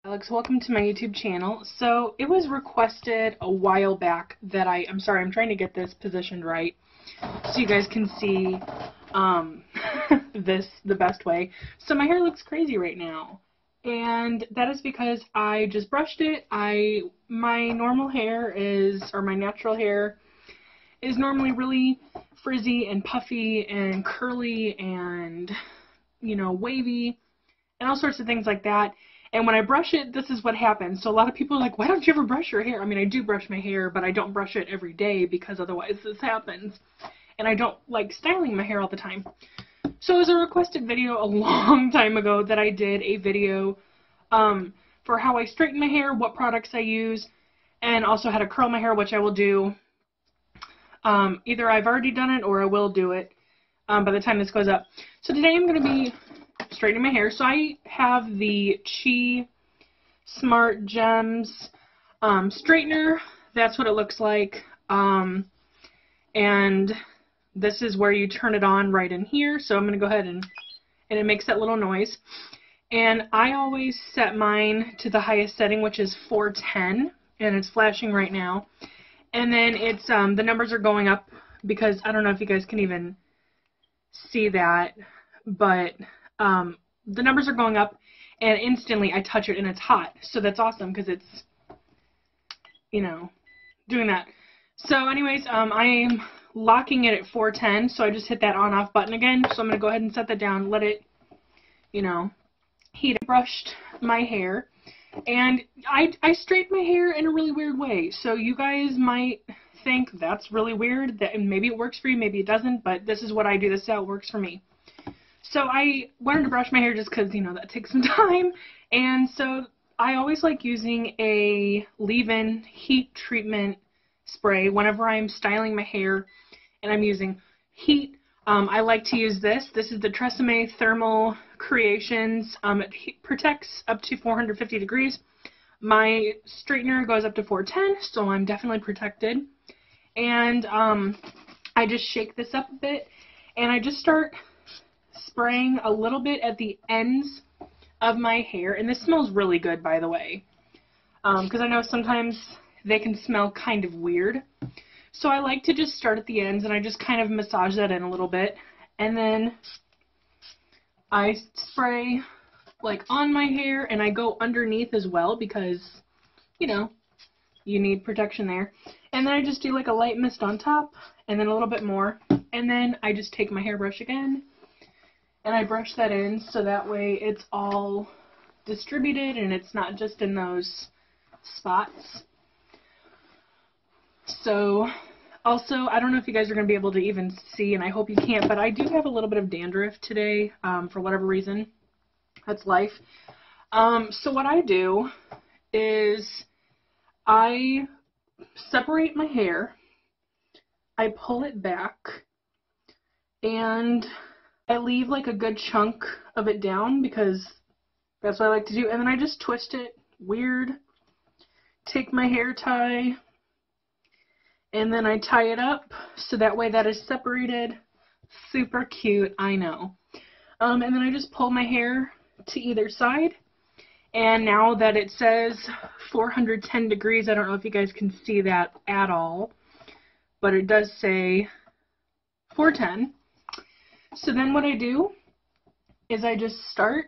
Alex, welcome to my YouTube channel. So it was requested a while back that I'm sorry, I'm trying to get this positioned right so you guys can see this the best way. So my hair looks crazy right now, and that is because I just brushed it. My normal hair my natural hair is normally really frizzy and puffy and curly and, wavy and all sorts of things like that. And when I brush it, this is what happens. So a lot of people are like, why don't you ever brush your hair? I mean, I do brush my hair, but I don't brush it every day because otherwise this happens. And I don't like styling my hair all the time. So it was a requested video a long time ago that I did a video for how I straighten my hair, what products I use, and also how to curl my hair, which I will do. Either I've already done it or I will do it by the time this goes up. So today I'm going to be straightening my hair. So I have the Chi Smart Gems straightener. That's what it looks like. And this is where you turn it on right in here. So I'm going to go ahead and it makes that little noise. And I always set mine to the highest setting, which is 410, and it's flashing right now. And then it's the numbers are going up because I don't know if you guys can even see that, but the numbers are going up, and instantly I touch it and it's hot. So that's awesome because it's, doing that. So anyways, I'm locking it at 410, so I just hit that on-off button again. So I'm going to go ahead and set that down, let it, heat. I brushed my hair, and I straighten my hair in a really weird way. So you guys might think that's really weird, and maybe it works for you, maybe it doesn't, but this is what I do. This is how it works for me. So I wanted to brush my hair just because, that takes some time. And so I always like using a leave-in heat treatment spray whenever I'm styling my hair and I'm using heat. I like to use this. This is the Tresemme Thermal Creations. It protects up to 450 degrees. My straightener goes up to 410, so I'm definitely protected. And I just shake this up a bit, and I just start spraying a little bit at the ends of my hair. And this smells really good, by the way, because I know sometimes they can smell kind of weird. So I like to just start at the ends, and I just kind of massage that in a little bit. And then I spray like on my hair, and I go underneath as well because, you need protection there. And then I just do like a light mist on top, and then a little bit more. And then I just take my hairbrush again, and I brush that in so that way it's all distributed and it's not just in those spots. So, also, I don't know if you guys are going to be able to even see, and I hope you can't, but I do have a little bit of dandruff today, for whatever reason. That's life. So what I do is I separate my hair, I pull it back, and I leave like a good chunk of it down because that's what I like to do. And then I just twist it weird, take my hair tie, and then I tie it up so that way that is separated. Super cute, I know. And then I just pull my hair to either side. And now that it says 410 degrees, I don't know if you guys can see that at all, but it does say 410. So then what I do is I just start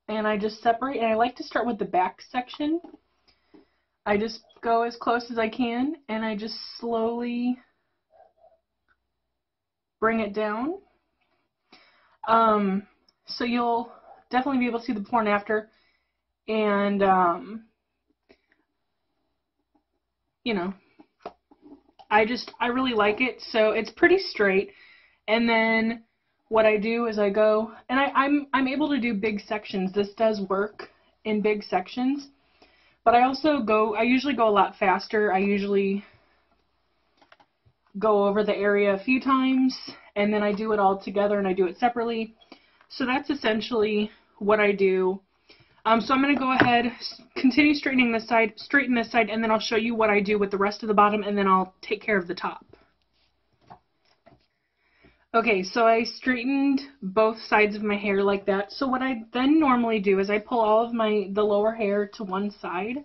and I just separate, and I like to start with the back section. I just go as close as I can, and I just slowly bring it down. So you'll definitely be able to see the before and after, and I really like it. So it's pretty straight. And then what I do is I go, and I'm able to do big sections. This does work in big sections. But I usually go a lot faster. I usually go over the area a few times, and then I do it all together, and I do it separately. So that's essentially what I do. So I'm going to go ahead, continue straightening this side, straighten this side, and then I'll show you what I do with the rest of the bottom, and then I'll take care of the top. Okay, so I straightened both sides of my hair like that. So what I then normally do is I pull all of the lower hair to one side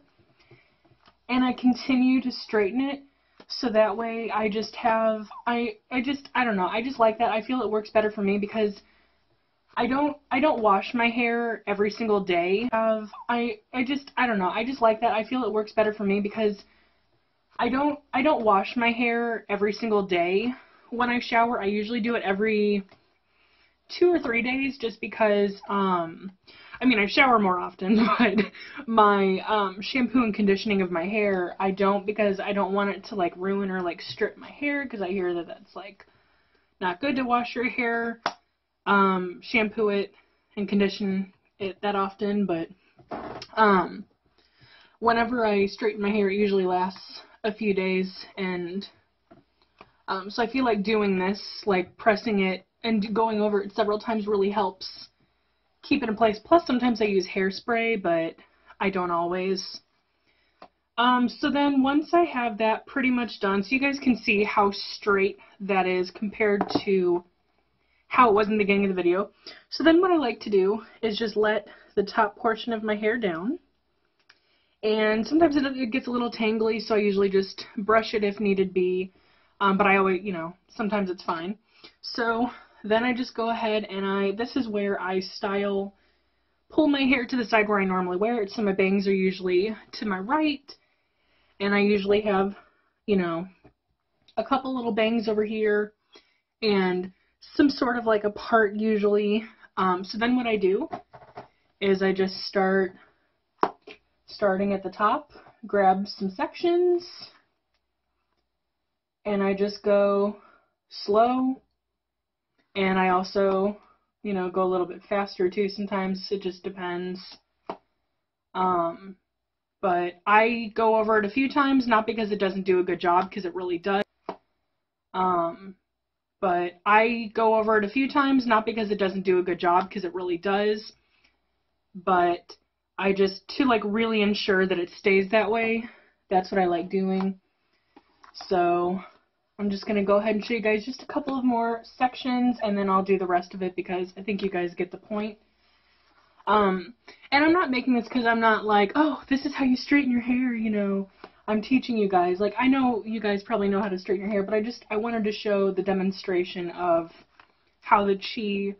and I continue to straighten it so that way I just have, I don't know, I just like that. I feel it works better for me because I don't wash my hair every single day. I don't know, I just like that. I feel it works better for me because I don't wash my hair every single day. When I shower, I usually do it every 2 or 3 days just because, I mean, I shower more often, but my shampoo and conditioning of my hair, I don't because I don't want it to, like, ruin or, like, strip my hair because I hear that that's, like, not good to wash your hair, shampoo it and condition it that often, but, whenever I straighten my hair, it usually lasts a few days, and so I feel like doing this, like pressing it and going over it several times really helps keep it in place. Plus sometimes I use hairspray, but I don't always. So then once I have that pretty much done, so you guys can see how straight that is compared to how it was in the beginning of the video. So then what I like to do is just let the top portion of my hair down. And sometimes it gets a little tangly, so I usually just brush it if needed be. But I always, you know, sometimes it's fine. So then I just go ahead and this is where I pull my hair to the side where I normally wear it. So my bangs are usually to my right. And I usually have, you know, a couple little bangs over here and some sort of like a part usually. So then what I do is I just starting at the top, grab some sections, and I just go slow, and I also, you know, go a little bit faster too sometimes. It just depends. But I go over it a few times, not because it doesn't do a good job, because it really does. But I go over it a few times, not because it doesn't do a good job, because it really does. But I just, to like really ensure that it stays that way, that's what I like doing. So I'm just going to go ahead and show you guys just a couple of more sections, and then I'll do the rest of it because I think you guys get the point. And I'm not making this because I'm not like, oh, this is how you straighten your hair, you know. I'm teaching you guys. Like, I know you guys probably know how to straighten your hair, but I wanted to show the demonstration of how the Chi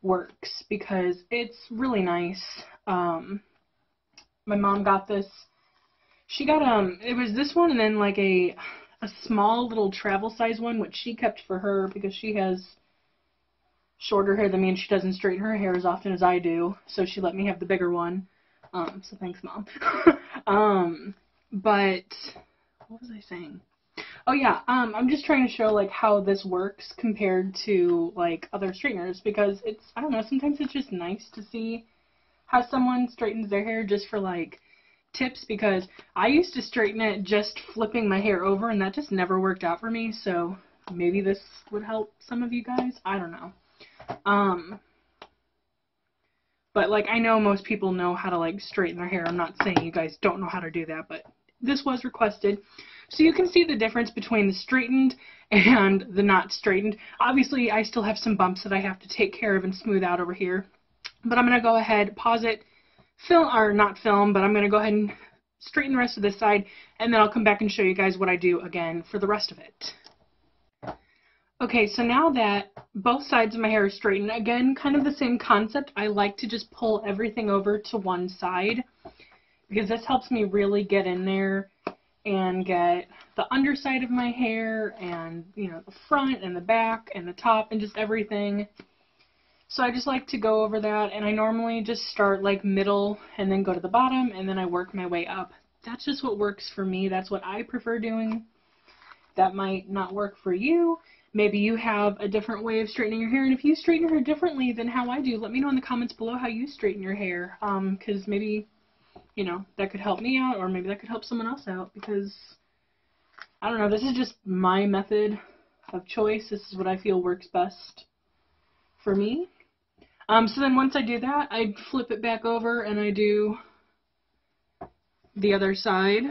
works because it's really nice. My mom got this. She got, it was this one and then like a small little travel size one, which she kept for her because she has shorter hair than me and she doesn't straighten her hair as often as I do, so she let me have the bigger one. So thanks, Mom. But what was I saying? Oh yeah, I'm just trying to show like how this works compared to like other straighteners because it's, I don't know, sometimes it's just nice to see how someone straightens their hair just for like tips, because I used to straighten it just flipping my hair over and that just never worked out for me, so maybe this would help some of you guys. I don't know. But like I know most people know how to like straighten their hair. I'm not saying you guys don't know how to do that, but this was requested. So you can see the difference between the straightened and the not straightened. Obviously I still have some bumps that I have to take care of and smooth out over here. But I'm going to go ahead, pause it, not film, but I'm going to go ahead and straighten the rest of this side, and then I'll come back and show you guys what I do again for the rest of it. Okay, so now that both sides of my hair are straightened, again, kind of the same concept, I like to just pull everything over to one side, because this helps me really get in there and get the underside of my hair and, you know, the front and the back and the top and just everything. So I just like to go over that, and I normally just start like middle and then go to the bottom and then I work my way up. That's just what works for me. That's what I prefer doing. That might not work for you. Maybe you have a different way of straightening your hair, and if you straighten your hair differently than how I do, let me know in the comments below how you straighten your hair, because maybe, you know, that could help me out, or maybe that could help someone else out, because, I don't know, this is just my method of choice. This is what I feel works best for me. So then once I do that, I flip it back over and I do the other side.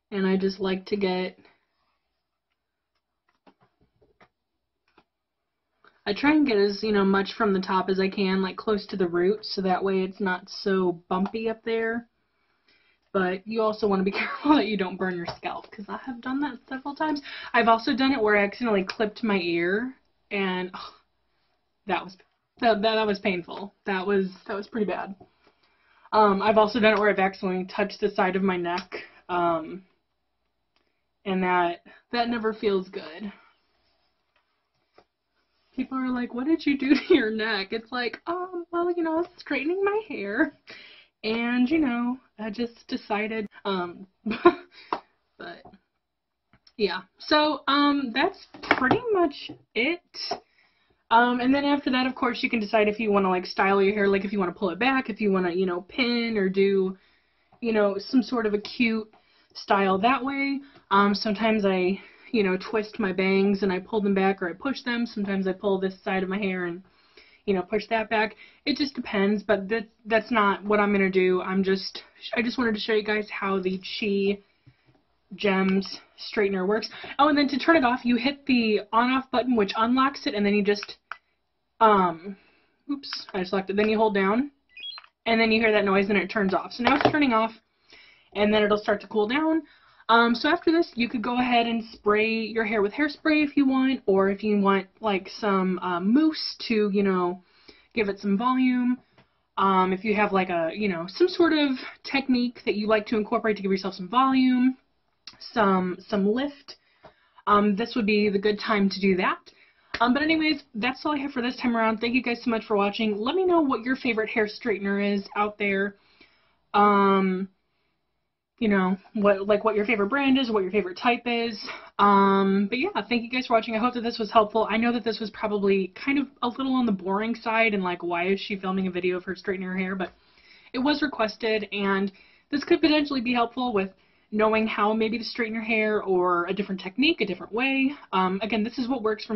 And I just like to get I try and get as, you know, much from the top as I can, like close to the root, so that way it's not so bumpy up there. But you also want to be careful that you don't burn your scalp, because I have done that several times. I've also done it where I accidentally clipped my ear, and oh, that was painful. That was pretty bad. I've also done it where I've accidentally touched the side of my neck, and that never feels good. People are like, what did you do to your neck? It's like, well, you know, I was straightening my hair, and, you know, I just decided, but, yeah. So, that's pretty much it. And then after that, of course, you can decide if you want to, like, style your hair, like, if you want to pull it back, if you want to, you know, pin or do, you know, some sort of a cute style that way. Sometimes I, you know, twist my bangs and I pull them back, or I push them. Sometimes I pull this side of my hair and, you know, push that back. It just depends, but that's not what I'm going to do. I just wanted to show you guys how the Chi Gems straightener works. Oh, and then to turn it off, you hit the on-off button, which unlocks it, and then you just, oops, I just locked it. Then you hold down, and then you hear that noise, and it turns off. So now it's turning off, and then it'll start to cool down. So after this, you could go ahead and spray your hair with hairspray if you want, or if you want, like, some mousse to, you know, give it some volume. If you have, like, a, you know, some sort of technique that you like to incorporate to give yourself some volume, some lift, this would be the good time to do that. But anyways, that's all I have for this time around. Thank you guys so much for watching. Let me know what your favorite hair straightener is out there. You know, what your favorite brand is, what your favorite type is. But yeah, thank you guys for watching. I hope that this was helpful. I know that this was probably kind of a little on the boring side, and like, why is she filming a video of her straightening her hair? But it was requested, and this could potentially be helpful with knowing how maybe to straighten your hair, or a different technique, a different way. Again, this is what works for me.